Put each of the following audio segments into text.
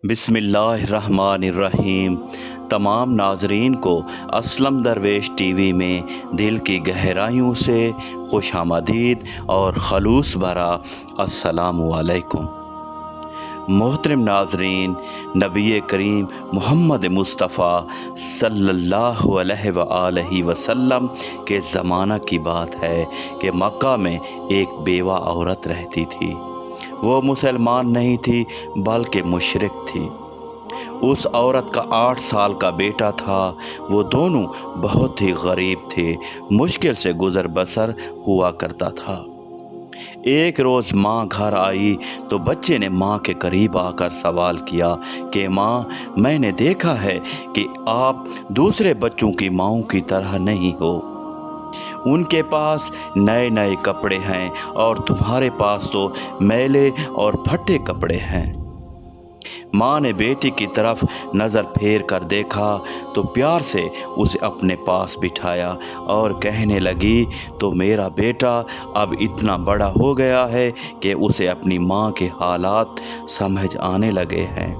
बिस्मिल्लाहिर्रहमानिर्रहीम। तमाम नाजरीन को असलम दरवेश टीवी में दिल की गहराइयों से खुशामदीद और खलूस भरा अस्सलामु अलैकुम। मोहतरम नाजरीन, नबी करीम मोहम्मद मुस्तफ़ा सल्लल्लाहु अलैहि वसल्लम के ज़माना की बात है कि मक्का में एक बेवा औरत रहती थी। वो मुसलमान नहीं थी बल्कि मुशरिक थी। उस औरत का 8 साल का बेटा था। वो दोनों बहुत ही गरीब थे, मुश्किल से गुजर बसर हुआ करता था। एक रोज़ माँ घर आई तो बच्चे ने माँ के करीब आकर सवाल किया कि माँ, मैंने देखा है कि आप दूसरे बच्चों की माँओं की तरह नहीं हो। उनके पास नए नए कपड़े हैं और तुम्हारे पास तो मैले और फटे कपड़े हैं। माँ ने बेटी की तरफ नज़र फेर कर देखा तो प्यार से उसे अपने पास बिठाया और कहने लगी, तो मेरा बेटा अब इतना बड़ा हो गया है कि उसे अपनी माँ के हालात समझ आने लगे हैं।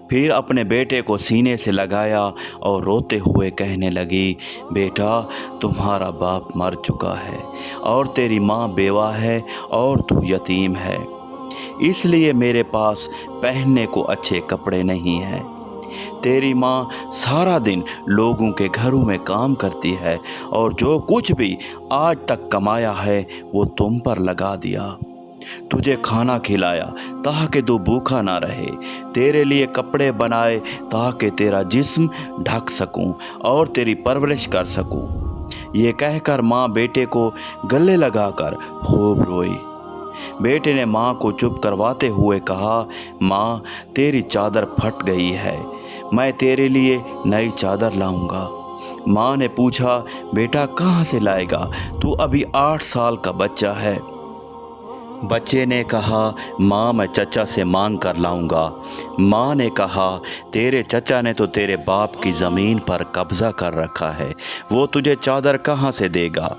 फिर अपने बेटे को सीने से लगाया और रोते हुए कहने लगी, बेटा, तुम्हारा बाप मर चुका है और तेरी माँ बेवा है और तू यतीम है, इसलिए मेरे पास पहनने को अच्छे कपड़े नहीं हैं। तेरी माँ सारा दिन लोगों के घरों में काम करती है और जो कुछ भी आज तक कमाया है वो तुम पर लगा दिया। तुझे खाना खिलाया ताकि तू भूखा ना रहे, तेरे लिए कपड़े बनाए ताकि तेरा जिस्म ढक सकूं और तेरी परवरिश कर सकूं। ये कहकर माँ बेटे को गले लगाकर खूब रोई। बेटे ने माँ को चुप करवाते हुए कहा, माँ, तेरी चादर फट गई है, मैं तेरे लिए नई चादर लाऊंगा। माँ ने पूछा, बेटा कहाँ से लाएगा, तू अभी 8 साल का बच्चा है। बच्चे ने कहा, माँ, मैं चचा से मांग कर लाऊंगा। माँ ने कहा, तेरे चचा ने तो तेरे बाप की ज़मीन पर कब्ज़ा कर रखा है, वो तुझे चादर कहाँ से देगा।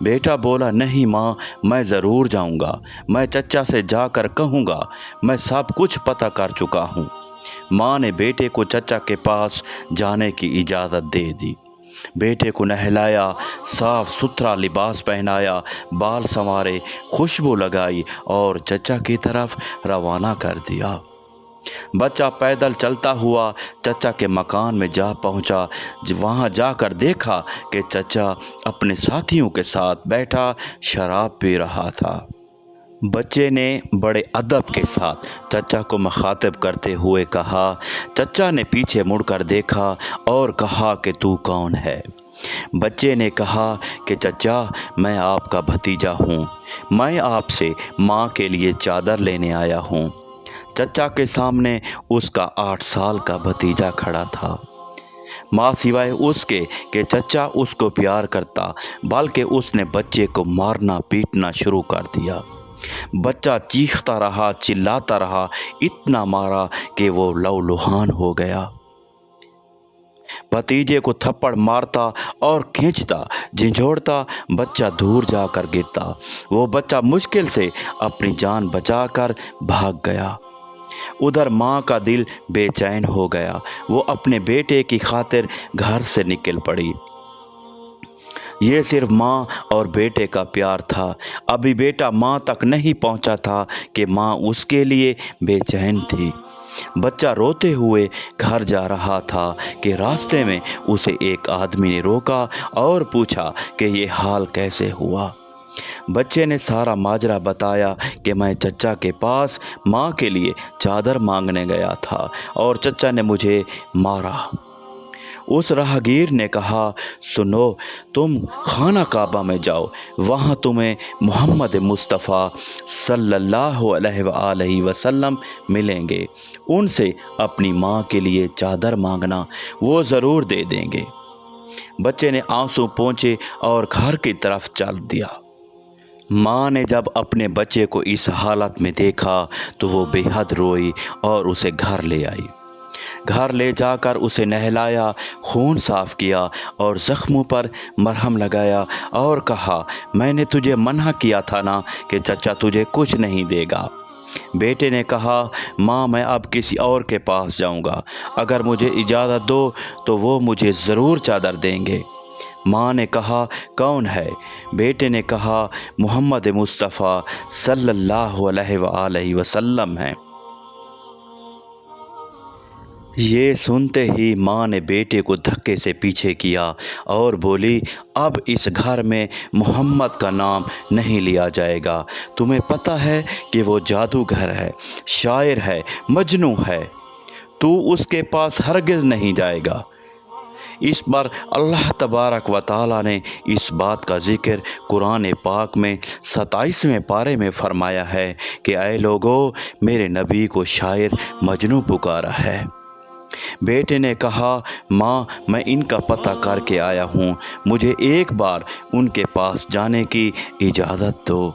बेटा बोला, नहीं माँ, मैं ज़रूर जाऊंगा, मैं चचा से जाकर कहूँगा, मैं सब कुछ पता कर चुका हूँ। माँ ने बेटे को चचा के पास जाने की इजाज़त दे दी। बेटे को नहलाया, साफ सुथरा लिबास पहनाया, बाल संवारे, खुशबू लगाई और चचा की तरफ रवाना कर दिया। बच्चा पैदल चलता हुआ चचा के मकान में जा पहुंचा। वहां जाकर देखा कि चचा अपने साथियों के साथ बैठा शराब पी रहा था। बच्चे ने बड़े अदब के साथ चचा को मुखातिब करते हुए कहा। चचा ने पीछे मुड़कर देखा और कहा कि तू कौन है। बच्चे ने कहा कि चचा, मैं आपका भतीजा हूँ, मैं आपसे माँ के लिए चादर लेने आया हूँ। चचा के सामने उसका 8 साल का भतीजा खड़ा था। माँ सिवाय उसके कि चचा उसको प्यार करता, बल्कि उसने बच्चे को मारना पीटना शुरू कर दिया। बच्चा चीखता रहा, चिल्लाता रहा, इतना मारा कि वो लहूलुहान हो गया। भतीजे को थप्पड़ मारता और खींचता झिंझोड़ता बच्चा दूर जाकर गिरता। वो बच्चा मुश्किल से अपनी जान बचाकर भाग गया। उधर माँ का दिल बेचैन हो गया। वो अपने बेटे की खातिर घर से निकल पड़ी। ये सिर्फ माँ और बेटे का प्यार था। अभी बेटा माँ तक नहीं पहुँचा था कि माँ उसके लिए बेचैन थी। बच्चा रोते हुए घर जा रहा था कि रास्ते में उसे एक आदमी ने रोका और पूछा कि ये हाल कैसे हुआ। बच्चे ने सारा माजरा बताया कि मैं चचा के पास माँ के लिए चादर मांगने गया था और चचा ने मुझे मारा। उस राहगीर ने कहा, सुनो, तुम खाना काबा में जाओ, वहाँ तुम्हें मोहम्मद मुस्तफ़ा सल्लल्लाहु अलैहि वसल्लम मिलेंगे। उनसे अपनी माँ के लिए चादर मांगना, वो ज़रूर दे देंगे। बच्चे ने आंसू पोंछे और घर की तरफ चल दिया। माँ ने जब अपने बच्चे को इस हालत में देखा तो वो बेहद रोई और उसे घर ले आई। घर ले जाकर उसे नहलाया, खून साफ़ किया और ज़ख्मों पर मरहम लगाया और कहा, मैंने तुझे मना किया था ना कि चचा तुझे कुछ नहीं देगा। بیٹے نے کہا ماں میں اب کسی اور کے پاس جاؤں گا، اگر مجھے اجازت دو تو وہ مجھے ضرور چادر دیں گے۔ ماں نے کہا کون ہے؟ بیٹے نے کہا محمد مصطفیٰ صلی اللہ علیہ وآلہ وسلم ہیں۔ یہ سنتے ہی ماں نے بیٹے کو دھکے سے پیچھے کیا اور بولی اب اس گھر میں محمد کا نام نہیں لیا جائے گا۔ تمہیں پتہ ہے کہ وہ جادوگر ہے، شاعر ہے، مجنون ہے، تو اس کے پاس ہرگز نہیں جائے گا۔ اس پر اللہ تبارک و تعالیٰ نے اس بات کا ذکر قرآن پاک میں 27ویں پارے میں فرمایا ہے کہ اے لوگو میرے نبی کو شاعر مجنون پکارا ہے۔ بیٹے نے کہا ماں میں ان کا پتہ کر کے آیا ہوں، مجھے ایک بار ان کے پاس جانے کی اجازت دو۔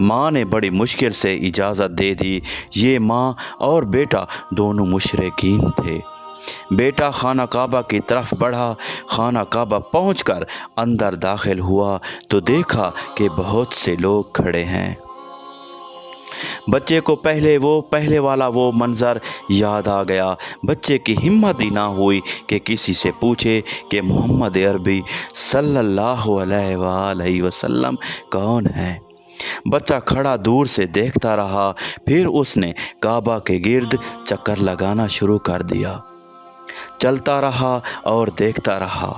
ماں نے بڑی مشکل سے اجازت دے دی۔ یہ ماں اور بیٹا دونوں مشرکین تھے۔ بیٹا خانہ کعبہ کی طرف بڑھا۔ خانہ کعبہ پہنچ کر اندر داخل ہوا تو دیکھا کہ بہت سے لوگ کھڑے ہیں۔ بچے کو پہلے والا وہ منظر یاد آ گیا۔ بچے کی ہمت ہی نہ ہوئی کہ کسی سے پوچھے کہ محمد عربی صلی اللہ علیہ وآلہ وسلم کون ہے۔ بچہ کھڑا دور سے دیکھتا رہا، پھر اس نے کعبہ کے گرد چکر لگانا شروع کر دیا۔ چلتا رہا اور دیکھتا رہا،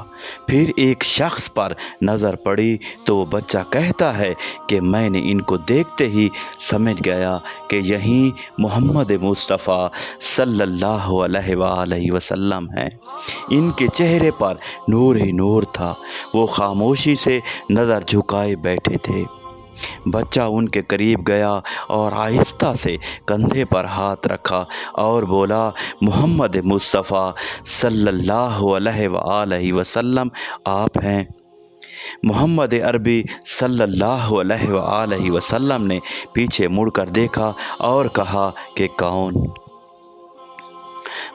پھر ایک شخص پر نظر پڑی تو وہ بچہ کہتا ہے کہ میں نے ان کو دیکھتے ہی سمجھ گیا کہ یہی محمد مصطفیٰ صلی اللہ علیہ وآلہ وسلم ہیں۔ ان کے چہرے پر نور ہی نور تھا، وہ خاموشی سے نظر جھکائے بیٹھے تھے۔ بچہ ان کے قریب گیا اور آہستہ سے کندھے پر ہاتھ رکھا اور بولا محمد مصطفیٰ صلی اللہ علیہ وآلہ وسلم آپ ہیں؟ محمد عربی صلی اللہ علیہ وآلہ وسلم نے پیچھے مڑ کر دیکھا اور کہا کہ کون؟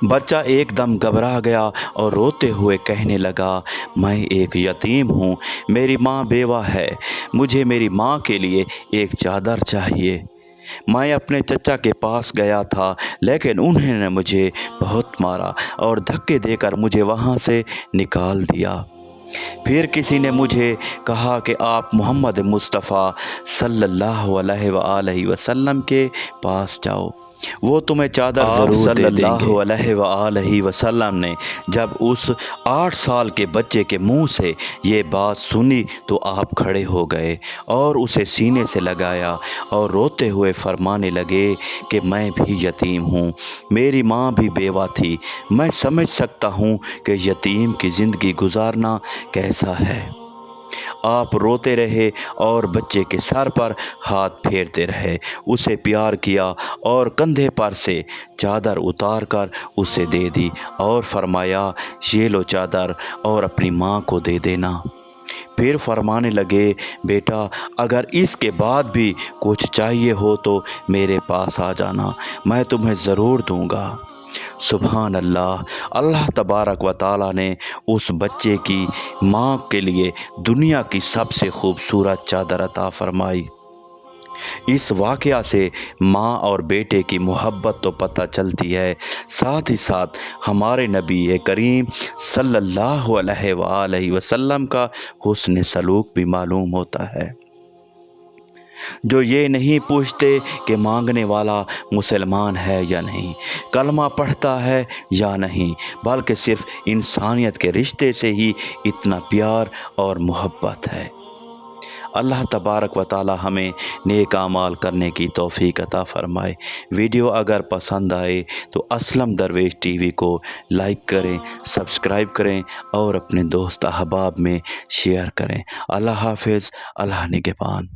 بچہ ایک دم گھبرا گیا اور روتے ہوئے کہنے لگا میں ایک یتیم ہوں، میری ماں بیوہ ہے، مجھے میری ماں کے لیے ایک چادر چاہیے۔ میں اپنے چچا کے پاس گیا تھا لیکن انہوں نے مجھے بہت مارا اور دھکے دے کر مجھے وہاں سے نکال دیا۔ پھر کسی نے مجھے کہا کہ آپ محمد مصطفیٰ صلی اللہ علیہ وآلہ وسلم کے پاس جاؤ، وہ تمہیں چادر ضرور دے دیں گے۔ صلی اللہ علیہ وآلہ وسلم نے جب اس 8 سال کے بچے کے منہ سے یہ بات سنی تو آپ کھڑے ہو گئے اور اسے سینے سے لگایا اور روتے ہوئے فرمانے لگے کہ میں بھی یتیم ہوں، میری ماں بھی بیوہ تھی، میں سمجھ سکتا ہوں کہ یتیم کی زندگی گزارنا کیسا ہے۔ آپ روتے رہے اور بچے کے سر پر ہاتھ پھیرتے رہے، اسے پیار کیا اور کندھے پر سے چادر اتار کر اسے دے دی اور فرمایا یہ لو چادر اور اپنی ماں کو دے دینا۔ پھر فرمانے لگے بیٹا اگر اس کے بعد بھی کچھ چاہیے ہو تو میرے پاس آ جانا، میں تمہیں ضرور دوں گا۔ سبحان اللہ، اللہ تبارک و تعالیٰ نے اس بچے کی ماں کے لیے دنیا کی سب سے خوبصورت چادر عطا فرمائی۔ اس واقعہ سے ماں اور بیٹے کی محبت تو پتہ چلتی ہے، ساتھ ہی ساتھ ہمارے نبی کریم صلی اللہ علیہ وآلہ وسلم کا حسن سلوک بھی معلوم ہوتا ہے، جو یہ نہیں پوچھتے کہ مانگنے والا مسلمان ہے یا نہیں، کلمہ پڑھتا ہے یا نہیں، بلکہ صرف انسانیت کے رشتے سے ہی اتنا پیار اور محبت ہے۔ اللہ تبارک و تعالی ہمیں نیک اعمال کرنے کی توفیق عطا فرمائے۔ ویڈیو اگر پسند آئے تو اسلم درویش ٹی وی کو لائک کریں، سبسکرائب کریں اور اپنے دوست احباب میں شیئر کریں۔ اللہ حافظ، اللہ نگہبان۔